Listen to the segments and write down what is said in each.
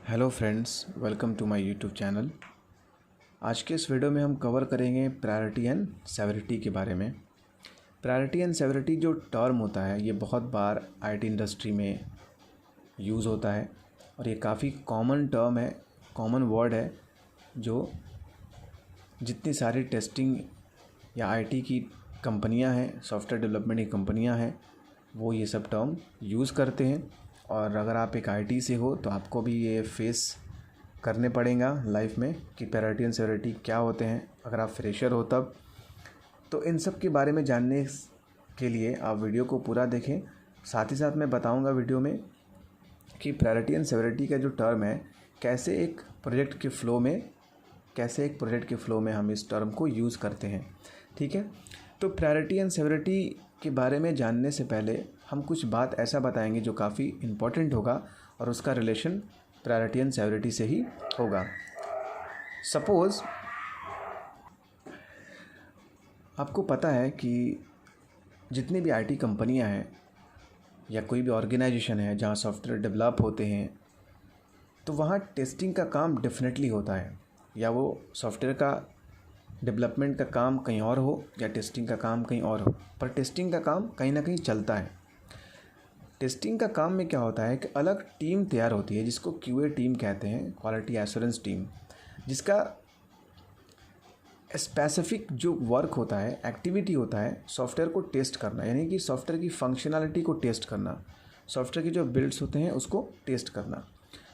Hello friends, welcome to my YouTube channel. आज के इस वीडियो में हम कवर करेंगे प्रायोरिटी एंड सेवरिटी के बारे में। प्रायोरिटी एंड सेवरिटी जो टर्म होता है ये बहुत बार आईटी इंडस्ट्री में यूज़ होता है और ये काफ़ी कॉमन टर्म है, कॉमन वर्ड है जो जितनी सारी टेस्टिंग या आईटी की कंपनियां हैं, सॉफ्टवेयर डेवलपमेंट की कंपनियां हैं, वो ये सब टर्म यूज़ करते हैं। और अगर आप एक आईटी से हो तो आपको भी ये फेस करने पड़ेगा लाइफ में कि प्रायोरिटी एंड सेवरिटी क्या होते हैं। अगर आप फ्रेशर हो तब तो इन सब के बारे में जानने के लिए आप वीडियो को पूरा देखें। साथ ही साथ मैं बताऊंगा वीडियो में कि प्रायोरिटी एंड सेवरिटी का जो टर्म है कैसे एक प्रोजेक्ट के फ़्लो में हम इस टर्म को यूज़ करते हैं। ठीक है, तो प्रायोरिटी एंड सेवरिटी के बारे में जानने से पहले हम कुछ बात ऐसा बताएंगे जो काफ़ी इम्पोर्टेंट होगा और उसका रिलेशन प्रायोरिटी एंड सेवरिटी से ही होगा। सपोज़ आपको पता है कि जितनी भी आईटी कंपनियां हैं या कोई भी ऑर्गेनाइजेशन है जहां सॉफ्टवेयर डेवलप होते हैं तो वहां टेस्टिंग का काम डेफिनेटली होता है, या वो सॉफ्टवेयर का डेवलपमेंट का काम कहीं और हो या टेस्टिंग का काम कहीं और हो, पर टेस्टिंग का काम कहीं ना कहीं चलता है। टेस्टिंग का काम में क्या होता है कि अलग टीम तैयार होती है जिसको क्यूए टीम कहते हैं, क्वालिटी एश्योरेंस टीम, जिसका स्पेसिफिक जो वर्क होता है, एक्टिविटी होता है सॉफ्टवेयर को टेस्ट करना, यानी कि सॉफ्टवेयर की फंक्शनैलिटी को टेस्ट करना, सॉफ्टवेयर के जो बिल्ड्स होते हैं उसको टेस्ट करना।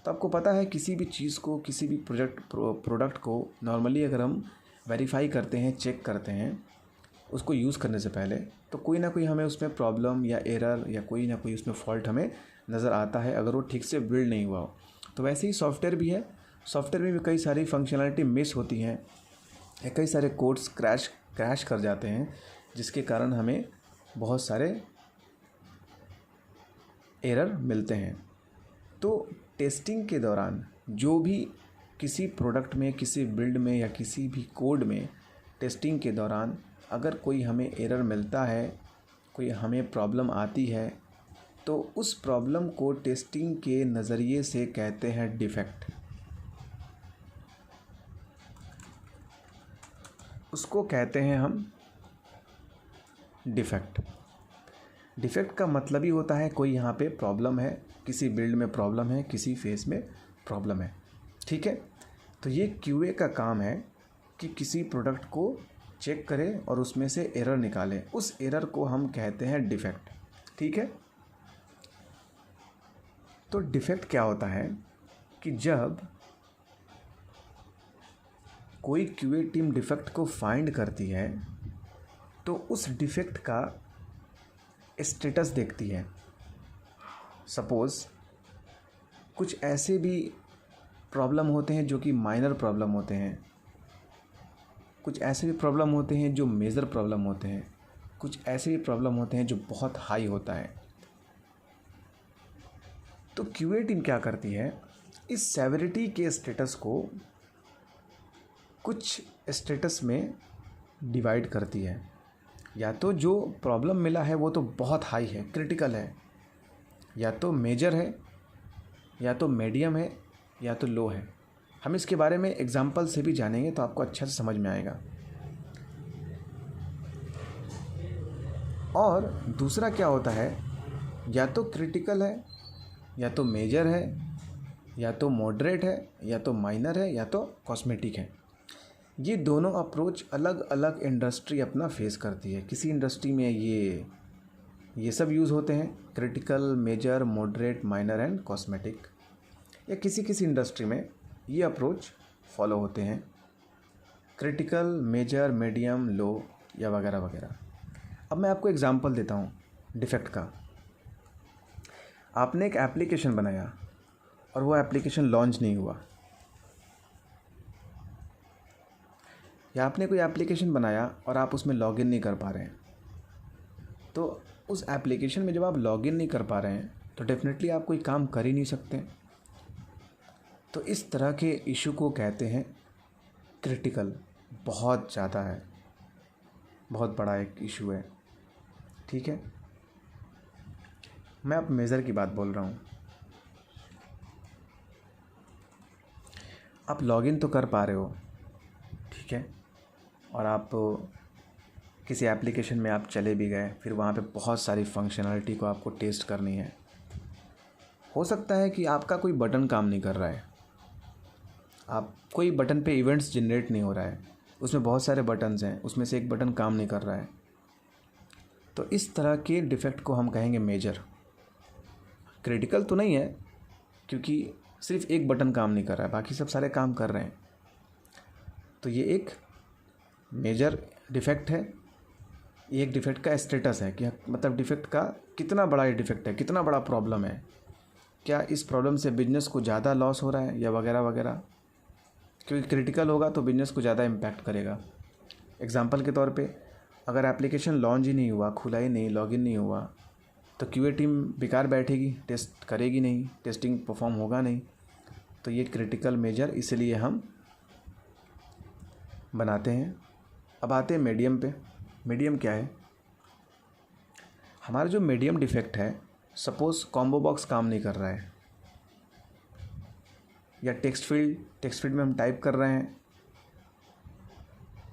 तो आपको पता है किसी भी चीज़ को, किसी भी प्रोडक्ट को नॉर्मली अगर हम वेरीफाई करते हैं, चेक करते हैं उसको यूज़ करने से पहले, तो कोई ना कोई हमें उसमें प्रॉब्लम या एरर या कोई ना कोई उसमें फॉल्ट हमें नज़र आता है अगर वो ठीक से बिल्ड नहीं हुआ हो। तो वैसे ही सॉफ्टवेयर भी है, सॉफ्टवेयर में भी कई सारी फंक्शनैलिटी मिस होती हैं या कई सारे कोड्स क्रैश कर जाते हैं जिसके कारण हमें बहुत सारे एरर मिलते हैं। तो टेस्टिंग के दौरान जो भी किसी प्रोडक्ट में, किसी बिल्ड में या किसी भी कोड में टेस्टिंग के दौरान अगर कोई हमें एरर मिलता है, कोई हमें प्रॉब्लम आती है, तो उस प्रॉब्लम को टेस्टिंग के नज़रिए से कहते हैं डिफेक्ट। उसको कहते हैं हम डिफेक्ट। डिफेक्ट का मतलब ही होता है कोई यहाँ पे प्रॉब्लम है, किसी बिल्ड में प्रॉब्लम है, किसी फेस में प्रॉब्लम है। ठीक है, तो ये क्यूए का काम है कि किसी प्रोडक्ट को चेक करें और उसमें से एरर निकालें। उस एरर को हम कहते हैं डिफेक्ट। ठीक है, तो डिफेक्ट क्या होता है कि जब कोई क्यूए टीम डिफेक्ट को फाइंड करती है तो उस डिफेक्ट का स्टेटस देखती है। सपोज़ कुछ ऐसे भी प्रॉब्लम होते हैं जो कि माइनर प्रॉब्लम होते हैं, कुछ ऐसे भी प्रॉब्लम होते हैं जो मेजर प्रॉब्लम होते हैं, कुछ ऐसे भी प्रॉब्लम होते हैं जो बहुत हाई होता है। तो क्यूए टीम क्या करती है, इस सेवरिटी के स्टेटस को कुछ स्टेटस में डिवाइड करती है। या तो जो प्रॉब्लम मिला है वो तो बहुत हाई है, क्रिटिकल है, या तो मेजर है, या तो मीडियम है, या तो लो है। हम इसके बारे में एग्जाम्पल से भी जानेंगे तो आपको अच्छा से समझ में आएगा। और दूसरा क्या होता है, या तो क्रिटिकल है, या तो मेजर है, या तो मॉडरेट है, या तो माइनर है, या तो कॉस्मेटिक है। ये दोनों अप्रोच अलग अलग इंडस्ट्री अपना फेस करती है। किसी इंडस्ट्री में ये सब यूज़ होते हैं, critical, major, moderate, minor and cosmetic, या किसी इंडस्ट्री में ये अप्रोच फॉलो होते हैं, क्रिटिकल, मेजर, मीडियम, लो या वगैरह वगैरह। अब मैं आपको एग्जांपल देता हूँ डिफेक्ट का। आपने एक एप्लीकेशन बनाया और वो एप्लीकेशन लॉन्च नहीं हुआ, या आपने कोई एप्लीकेशन बनाया और आप उसमें लॉगिन नहीं कर पा रहे हैं। तो उस एप्लीकेशन में जब आप लॉगिन नहीं कर पा रहे हैं तो डेफिनेटली आप कोई काम कर ही नहीं सकते। तो इस तरह के इशू को कहते हैं क्रिटिकल। बहुत ज़्यादा है, बहुत बड़ा एक इशू है। ठीक है, मैं अब मेज़र की बात बोल रहा हूँ। आप लॉगिन तो कर पा रहे हो, ठीक है, और आप किसी एप्लीकेशन में आप चले भी गए, फिर वहाँ पे बहुत सारी फंक्शनलिटी को आपको टेस्ट करनी है। हो सकता है कि आपका कोई बटन काम नहीं कर रहा है, आप कोई बटन पे इवेंट्स जनरेट नहीं हो रहा है, उसमें बहुत सारे बटन्स हैं, उसमें से एक बटन काम नहीं कर रहा है। तो इस तरह के डिफ़ेक्ट को हम कहेंगे मेजर। क्रिटिकल तो नहीं है, क्योंकि सिर्फ एक बटन काम नहीं कर रहा है, बाकी सब सारे काम कर रहे हैं। तो ये एक मेजर डिफ़ेक्ट है। ये एक डिफ़ेक्ट का स्टेटस है कि मतलब डिफ़ेक्ट का कितना बड़ा ये डिफ़ेक्ट है, कितना बड़ा प्रॉब्लम है, क्या इस प्रॉब्लम से बिजनेस को ज़्यादा लॉस हो रहा है या वगैरह वगैरह। क्योंकि क्रिटिकल होगा तो बिजनेस को ज़्यादा इम्पैक्ट करेगा। एग्जांपल के तौर पे, अगर एप्लीकेशन लॉन्च ही नहीं हुआ, खुला ही नहीं, लॉगिन नहीं हुआ, तो क्यूए टीम बेकार बैठेगी, टेस्ट करेगी नहीं, टेस्टिंग परफॉर्म होगा नहीं। तो ये क्रिटिकल मेजर इसलिए हम बनाते हैं। अब आते हैं मीडियम पे। मीडियम क्या है? हमारा जो मीडियम डिफेक्ट है, सपोज़ कॉम्बो बॉक्स काम नहीं कर रहा है, या टेक्स्ट फील्ड में हम टाइप कर रहे हैं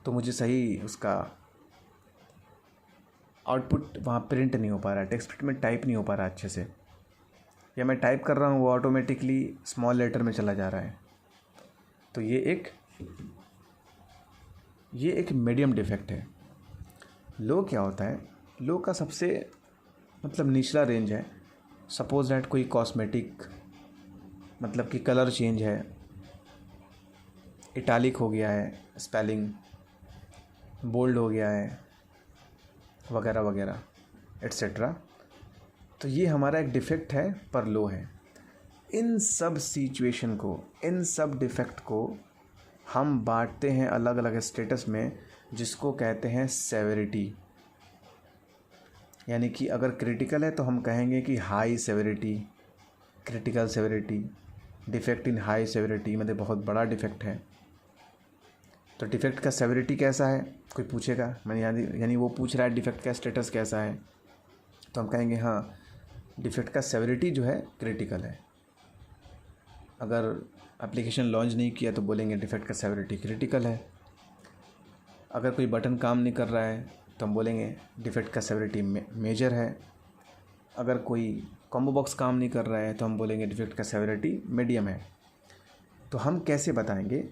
तो मुझे सही उसका आउटपुट वहाँ प्रिंट नहीं हो पा रहा है, टेक्स्ट फील्ड में टाइप नहीं हो पा रहा अच्छे से, या मैं टाइप कर रहा हूँ वो ऑटोमेटिकली स्मॉल लेटर में चला जा रहा है। तो ये एक मीडियम डिफेक्ट है। लो क्या होता है? लो का सबसे मतलब निचला रेंज है। सपोज दैट कोई कॉस्मेटिक, मतलब कि कलर चेंज है, इटालिक हो गया है, स्पेलिंग बोल्ड हो गया है, वगैरह वगैरह एट्सेट्रा। तो ये हमारा एक डिफ़ेक्ट है पर लो है। इन सब सिचुएशन को, इन सब डिफ़ेक्ट को हम बांटते हैं अलग अलग स्टेटस में, जिसको कहते हैं सेवेरिटी। यानी कि अगर क्रिटिकल है तो हम कहेंगे कि high severity, critical severity, defect इन हाई सेवेरिटी, मतलब बहुत बड़ा डिफ़ेक्ट है। तो डिफ़ेक्ट का सेवेरिटी कैसा है, कोई पूछेगा, यानी वो पूछ रहा है डिफ़ेक्ट का स्टेटस कैसा है, तो हम कहेंगे हाँ, डिफ़ेक्ट का सेवेरिटी जो है क्रिटिकल है। अगर एप्लीकेशन लॉन्च नहीं किया तो बोलेंगे डिफ़ेक्ट का सेवेरिटी क्रिटिकल है। अगर कोई बटन काम नहीं कर रहा है तो हम बोलेंगे डिफ़ेक्ट का सेवेरिटी मेजर है। अगर कोई कॉम्बो बॉक्स काम नहीं कर रहा है तो हम बोलेंगे डिफ़ेक्ट का सेवेरिटी मीडियम है। तो हम कैसे बताएंगे?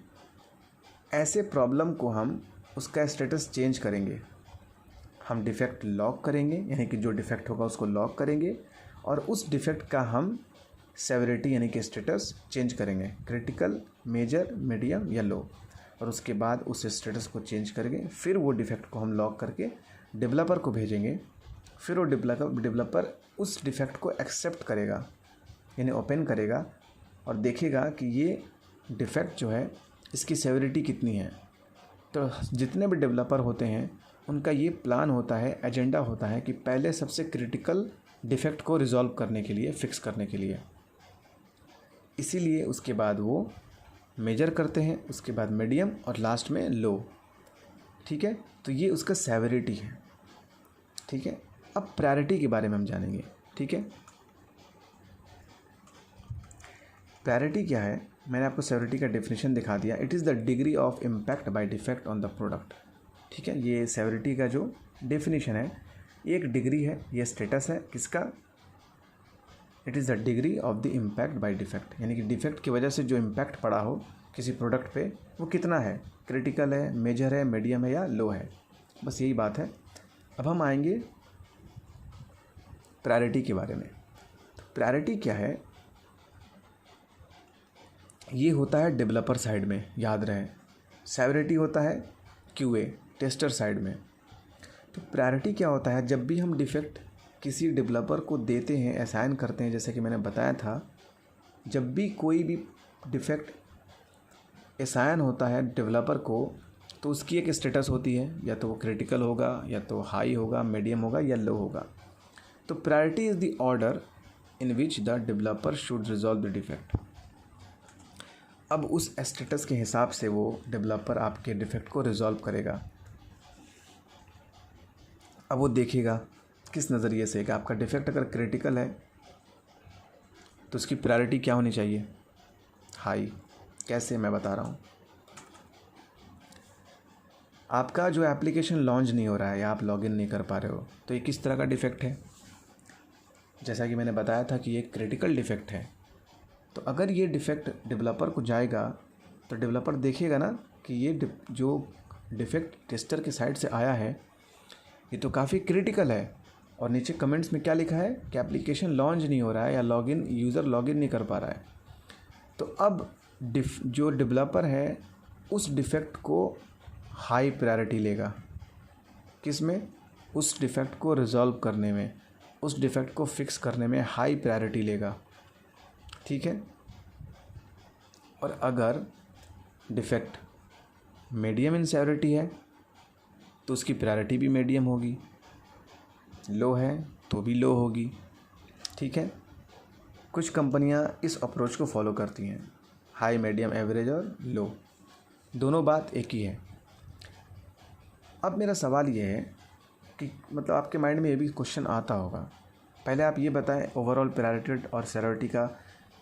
ऐसे प्रॉब्लम को हम उसका स्टेटस चेंज करेंगे। हम डिफ़ेक्ट लॉक करेंगे, यानी कि जो डिफ़ेक्ट होगा उसको लॉक करेंगे, और उस डिफ़ेक्ट का हम सेवेरिटी यानी कि स्टेटस चेंज करेंगे, क्रिटिकल, मेजर, मीडियम या लो। और उसके बाद उस स्टेटस को चेंज करेंगे, फिर वो डिफ़ेक्ट को हम लॉक करके डेवलपर को भेजेंगे। फिर वो डेवलपर उस डिफ़ेक्ट को एक्सेप्ट करेगा, यानी ओपन करेगा और देखेगा कि ये डिफ़ेक्ट जो है इसकी सेवेरिटी कितनी है। तो जितने भी डेवलपर होते हैं उनका ये प्लान होता है, एजेंडा होता है कि पहले सबसे क्रिटिकल डिफ़ेक्ट को रिज़ॉल्व करने के लिए, फिक्स करने के लिए, इसीलिए उसके बाद वो मेजर करते हैं, उसके बाद मीडियम और लास्ट में लो। ठीक है, तो ये उसका सेवेरिटी है। ठीक है, अब प्रायोरिटी के बारे में हम जानेंगे। ठीक है, प्रायोरिटी क्या है? मैंने आपको सेवेरिटी का डेफिनेशन दिखा दिया। It is the degree of impact by defect on the product. ठीक है, ये सेवेरिटी का जो डेफिनेशन है, ये एक डिग्री है, ये स्टेटस है किसका? It is the degree of the impact by defect, यानी कि डिफेक्ट की वजह से जो इम्पैक्ट पड़ा हो किसी प्रोडक्ट पे, वो कितना है, क्रिटिकल है, मेजर है, मीडियम है या लो है। बस यही बात है। अब हम आएंगे प्रायोरिटी के बारे में। प्रायोरिटी क्या है? ये होता है डेवलपर साइड में, याद रहे। सेवेरिटी होता है क्यूए, टेस्टर साइड में। तो प्रायोरिटी क्या होता है? जब भी हम डिफ़ेक्ट किसी डेवलपर को देते हैं, असाइन करते हैं, जैसे कि मैंने बताया था, जब भी कोई भी डिफ़ेक्ट असाइन होता है डेवलपर को, तो उसकी एक स्टेटस होती है, या तो वो क्रिटिकल होगा, या तो हाई होगा, मीडियम होगा या लो होगा। तो priority is the order in which the developer should resolve the defect. अब उस स्टेटस के हिसाब से वो डेवलपर आपके डिफ़ेक्ट को रिजॉल्व करेगा। अब वो देखेगा किस नज़रिए से कि आपका डिफ़ेक्ट अगर क्रिटिकल है तो उसकी प्रायोरिटी क्या होनी चाहिए? हाई। कैसे, मैं बता रहा हूँ। आपका जो एप्लीकेशन लॉन्च नहीं हो रहा है या आप लॉगिन नहीं कर पा रहे हो, तो ये किस तरह का डिफ़ेक्ट है? जैसा कि मैंने बताया था कि ये क्रिटिकल डिफ़ेक्ट है। तो अगर ये डिफ़ेक्ट डेवलपर को जाएगा तो डेवलपर देखेगा ना कि ये जो डिफ़ेक्ट टेस्टर के साइड से आया है ये तो काफ़ी क्रिटिकल है, और नीचे कमेंट्स में क्या लिखा है कि एप्लीकेशन लॉन्च नहीं हो रहा है या यूज़र लॉगिन नहीं कर पा रहा है। तो अब जो डेवलपर है उस डिफ़ेक्ट को हाई प्रायोरिटी लेगा। किस में? उस डिफ़ेक्ट को रिजॉल्व करने में, उस डिफ़ेक्ट को फिक्स करने में हाई प्रायोरिटी लेगा। ठीक है। और अगर डिफ़ेक्ट मीडियम इन सेवरिटी है तो उसकी प्रायोरिटी भी मीडियम होगी, लो है तो भी लो होगी। ठीक है। कुछ कंपनियां इस अप्रोच को फॉलो करती हैं, हाई, मीडियम, एवरेज और लो, दोनों बात एक ही है। अब मेरा सवाल ये है कि मतलब आपके माइंड में ये भी क्वेश्चन आता होगा, पहले आप ये बताएं ओवरऑल प्रायोरिटी और सेवरिटी का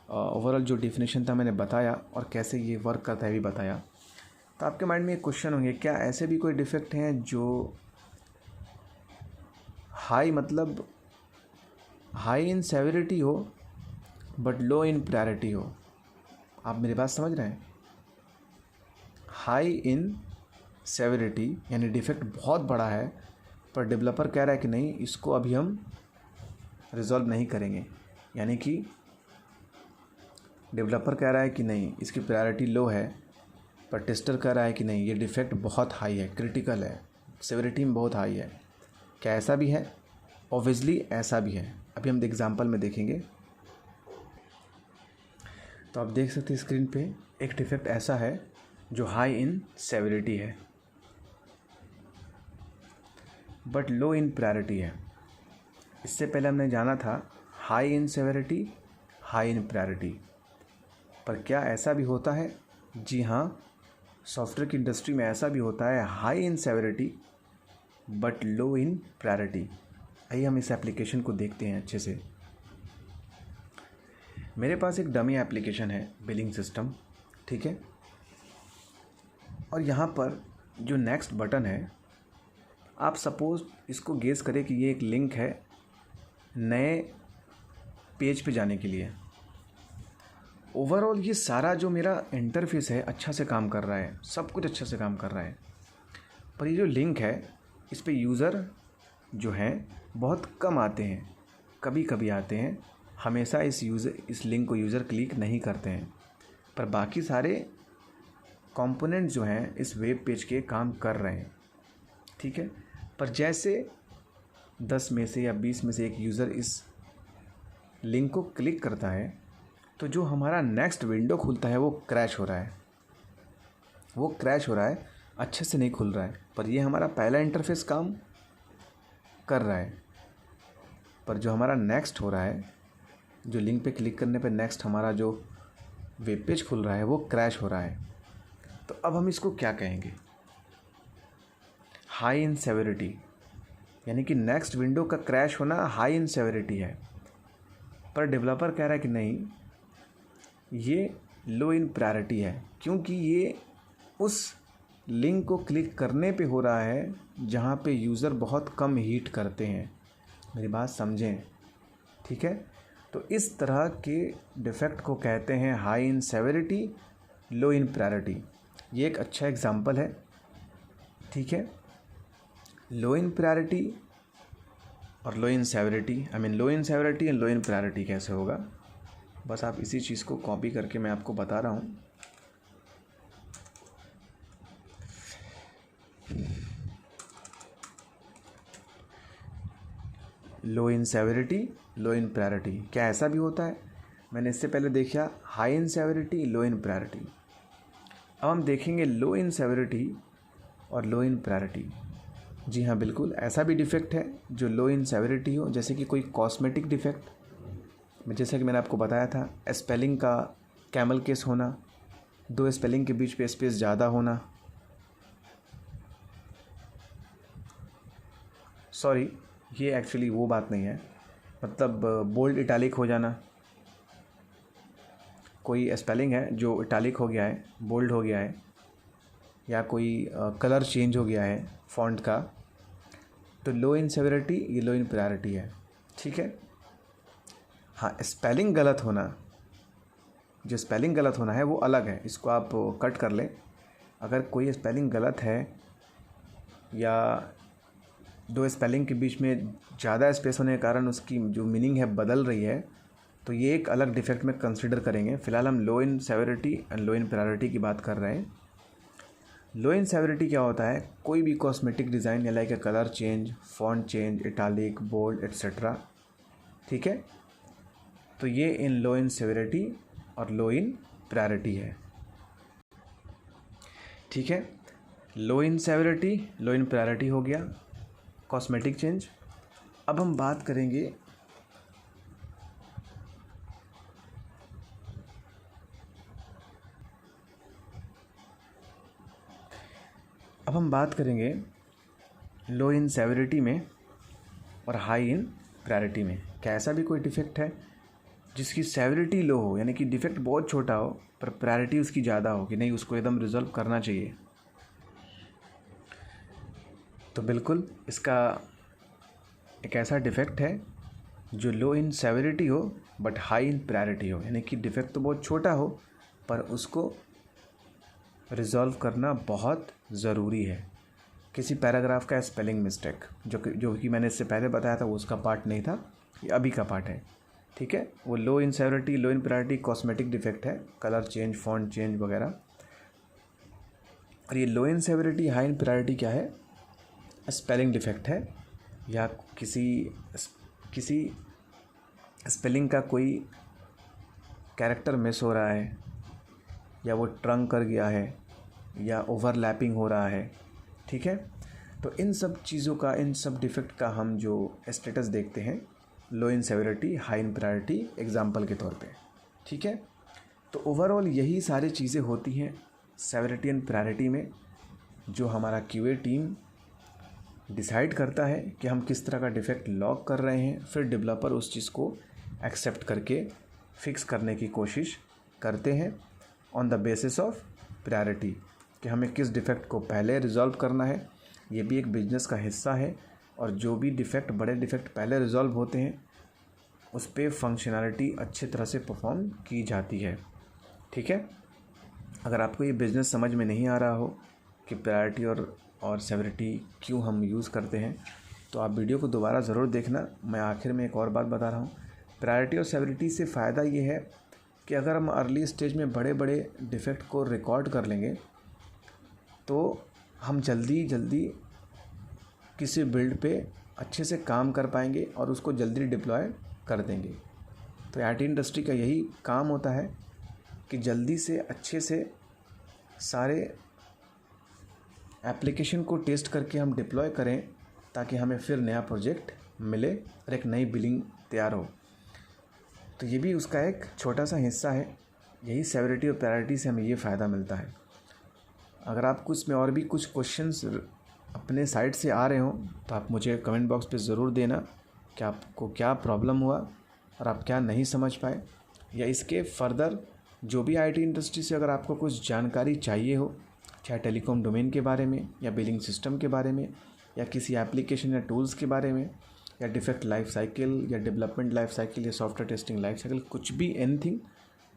ओवरऑल जो डिफिनेशन था मैंने बताया और कैसे ये वर्क करता है भी बताया। तो आपके माइंड में एक क्वेश्चन होंगे, क्या ऐसे भी कोई डिफेक्ट हैं जो हाई मतलब हाई इन सेवरिटी हो बट लो इन प्रायोरिटी हो? आप मेरी बात समझ रहे हैं? हाई इन सेवरिटी यानी डिफेक्ट बहुत बड़ा है पर डेवलपर कह रहा है कि नहीं, इसको अभी हम रिजॉल्व नहीं करेंगे, यानी कि डेवलपर कह रहा है कि नहीं इसकी प्रायोरिटी लो है पर टेस्टर कह रहा है कि नहीं ये डिफेक्ट बहुत हाई है, क्रिटिकल है, सेवरिटी में बहुत हाई है। क्या ऐसा भी है? ऑब्वियसली ऐसा भी है। अभी हम एग्जांपल में देखेंगे। तो आप देख सकते हैं स्क्रीन पे एक डिफेक्ट ऐसा है जो हाई इन सेवरिटी है बट लो इन प्रायोरिटी है। इससे पहले हमने जाना था high in severity, high in priority, पर क्या ऐसा भी होता है? जी हाँ, सॉफ्टवेयर की इंडस्ट्री में ऐसा भी होता है, high in severity but low in priority. आइए हम इस एप्लीकेशन को देखते हैं अच्छे से। मेरे पास एक डमी एप्लीकेशन है, बिलिंग सिस्टम, ठीक है। और यहाँ पर जो नेक्स्ट बटन है, आप सपोज़ इसको गेस करें कि ये एक लिंक है नए पेज पे जाने के लिए। ओवरऑल ये सारा जो मेरा इंटरफेस है अच्छा से काम कर रहा है, सब कुछ अच्छा से काम कर रहा है, पर ये जो लिंक है इस पे यूज़र जो हैं बहुत कम आते हैं, कभी कभी आते हैं, हमेशा इस लिंक को यूज़र क्लिक नहीं करते हैं। पर बाकी सारे कंपोनेंट जो हैं इस वेब पेज के काम कर रहे हैं, ठीक है। पर जैसे 10 में से या 20 में से एक यूज़र इस लिंक को क्लिक करता है तो जो हमारा नेक्स्ट विंडो खुलता है वो क्रैश हो रहा है, अच्छे से नहीं खुल रहा है। पर ये हमारा पहला इंटरफेस काम कर रहा है, पर जो हमारा नेक्स्ट हो रहा है, जो लिंक पे क्लिक करने पे नेक्स्ट हमारा जो वेब पेज खुल रहा है वो क्रैश हो रहा है। तो अब हम इसको क्या कहेंगे? हाई इन सेवरिटी, यानी कि नेक्स्ट विंडो का क्रैश होना हाई इन सेवरिटी है, पर डेवलपर कह रहा है कि नहीं ये लो इन प्रायोरिटी है, क्योंकि ये उस लिंक को क्लिक करने पे हो रहा है जहाँ पे यूज़र बहुत कम हीट करते हैं। मेरी बात समझें, ठीक है। तो इस तरह के डिफेक्ट को कहते हैं high in severity, low in priority. ये एक अच्छा एग्जांपल है, ठीक है। लो इन प्रायोरिटी और low in severity, low in severity and low in priority कैसे होगा, बस आप इसी चीज़ को कॉपी करके मैं आपको बता रहा हूँ। लो in severity, low in priority, क्या ऐसा भी होता है? मैंने इससे पहले देखा high in severity, low in priority. अब हम देखेंगे लो इन सेवरिटी और लो इन प्रायोरिटी। जी हाँ, बिल्कुल ऐसा भी डिफेक्ट है जो लो इन सेवरिटी हो, जैसे कि कोई कॉस्मेटिक डिफेक्ट, जैसा कि मैंने आपको बताया था, स्पेलिंग का कैमल केस होना, 2 स्पेलिंग के बीच पे स्पेस ज़्यादा होना, सॉरी ये एक्चुअली वो बात नहीं है, मतलब बोल्ड इटैलिक हो जाना, कोई स्पेलिंग है जो इटैलिक हो गया है, बोल्ड हो गया है, या कोई कलर चेंज हो गया है फ़ॉन्ट का, तो लो इन सेवेरिटी, ये लो इन प्रायोरिटी है। ठीक है। हाँ, स्पेलिंग गलत होना, जो स्पेलिंग गलत होना है वो अलग है, इसको आप कट कर लें। अगर कोई स्पेलिंग गलत है या दो स्पेलिंग के बीच में ज़्यादा स्पेस होने के कारण उसकी जो मीनिंग है बदल रही है, तो ये एक अलग डिफेक्ट में कंसिडर करेंगे। फ़िलहाल हम low in severity and low in priority की बात कर रहे हैं। लो इन सेवेरिटी क्या होता है? कोई भी कॉस्मेटिक डिज़ाइन या like colour change, font change, italic, bold etcetera. ठीक है, तो ये इन लो इन सेवेरिटी और लो इन प्रायोरिटी है। ठीक है, लो in severity, low in priority हो गया, कॉस्मेटिक चेंज। अब हम बात करेंगे लो इन सेवेरिटी में और हाई इन प्रायोरिटी में। क्या ऐसा भी कोई डिफेक्ट है जिसकी सेवेरिटी लो हो, यानी कि डिफेक्ट बहुत छोटा हो पर प्रायोरिटी उसकी ज़्यादा हो, कि नहीं उसको एकदम रिजॉल्व करना चाहिए? तो बिल्कुल इसका एक ऐसा डिफेक्ट है जो लो इन सेवेरिटी हो बट हाई इन प्रायोरिटी हो, यानी कि डिफेक्ट तो बहुत छोटा हो पर उसको रिजॉल्व करना बहुत ज़रूरी है। किसी पैराग्राफ का स्पेलिंग मिस्टेक, जो कि मैंने इससे पहले बताया था, वो उसका पार्ट नहीं था, ये अभी का पार्ट है। ठीक है, वो low in severity, low in priority cosmetic defect है, कलर चेंज, फॉन्ट चेंज वगैरह। और ये low in severity, high in priority क्या है? स्पेलिंग डिफेक्ट है, या किसी स्पेलिंग का कोई कैरेक्टर मिस हो रहा है, या वो ट्रंक कर गया है, या ओवरलैपिंग हो रहा है। ठीक है, तो इन सब चीज़ों का, इन सब डिफेक्ट का हम जो स्टेटस देखते हैं low in severity, high in priority example के तौर पे। ठीक है, तो ओवरऑल यही सारी चीज़ें होती हैं सेवेरिटी एंड प्रायोरिटी में, जो हमारा क्यूए टीम डिसाइड करता है कि हम किस तरह का डिफेक्ट लॉग कर रहे हैं। फिर डेवलपर उस चीज़ को एक्सेप्ट करके फिक्स करने की कोशिश करते हैं on the basis of priority, कि हमें किस डिफेक्ट को पहले रिजॉल्व करना है। ये भी एक बिजनेस का हिस्सा है, और जो भी डिफेक्ट, बड़े डिफेक्ट पहले रिजॉल्व होते हैं उस पर फंक्शनैलिटी अच्छी तरह से परफॉर्म की जाती है। ठीक है, अगर आपको ये बिज़नेस समझ में नहीं आ रहा हो कि प्रायोरिटी और सेवेरिटी क्यों हम यूज़ करते हैं, तो आप वीडियो को दोबारा ज़रूर देखना। मैं आखिर में एक और बात बता रहा हूँ, प्रायोरिटी और सेवेरिटी से फ़ायदा ये है कि अगर हम अर्ली स्टेज में बड़े बड़े डिफेक्ट को रिकॉर्ड कर लेंगे तो हम जल्दी किसी बिल्ड पे अच्छे से काम कर पाएंगे और उसको जल्दी डिप्लॉय कर देंगे। तो आईटी इंडस्ट्री का यही काम होता है कि जल्दी से अच्छे से सारे एप्लीकेशन को टेस्ट करके हम डिप्लॉय करें, ताकि हमें फिर नया प्रोजेक्ट मिले और एक नई बिलिंग तैयार हो। तो ये भी उसका एक छोटा सा हिस्सा है। यही सेवेरिटी और प्रायोरिटी से हमें ये फ़ायदा मिलता है। अगर आपको इसमें और भी कुछ क्वेश्चंस अपने साइड से आ रहे हों तो आप मुझे कमेंट बॉक्स पे ज़रूर देना कि आपको क्या प्रॉब्लम हुआ और आप क्या नहीं समझ पाए, या इसके फर्दर जो भी आईटी इंडस्ट्री से अगर आपको कुछ जानकारी चाहिए हो, चाहे टेलीकॉम डोमेन के बारे में, या बिलिंग सिस्टम के बारे में, या किसी एप्लीकेशन या टूल्स के बारे में, या डिफेक्ट लाइफ साइकिल, या डेवलपमेंट लाइफ साइकिल, या सॉफ्टवेयर टेस्टिंग लाइफ साइकिल, कुछ भी एनीथिंग,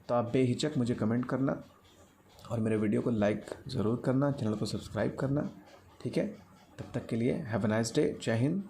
तो आप बेहिचक मुझे कमेंट करना और मेरे वीडियो को लाइक ज़रूर करना, चैनल को सब्सक्राइब करना। ठीक है, तब तक के लिए हैव अ नाइस डे। जय हिंद।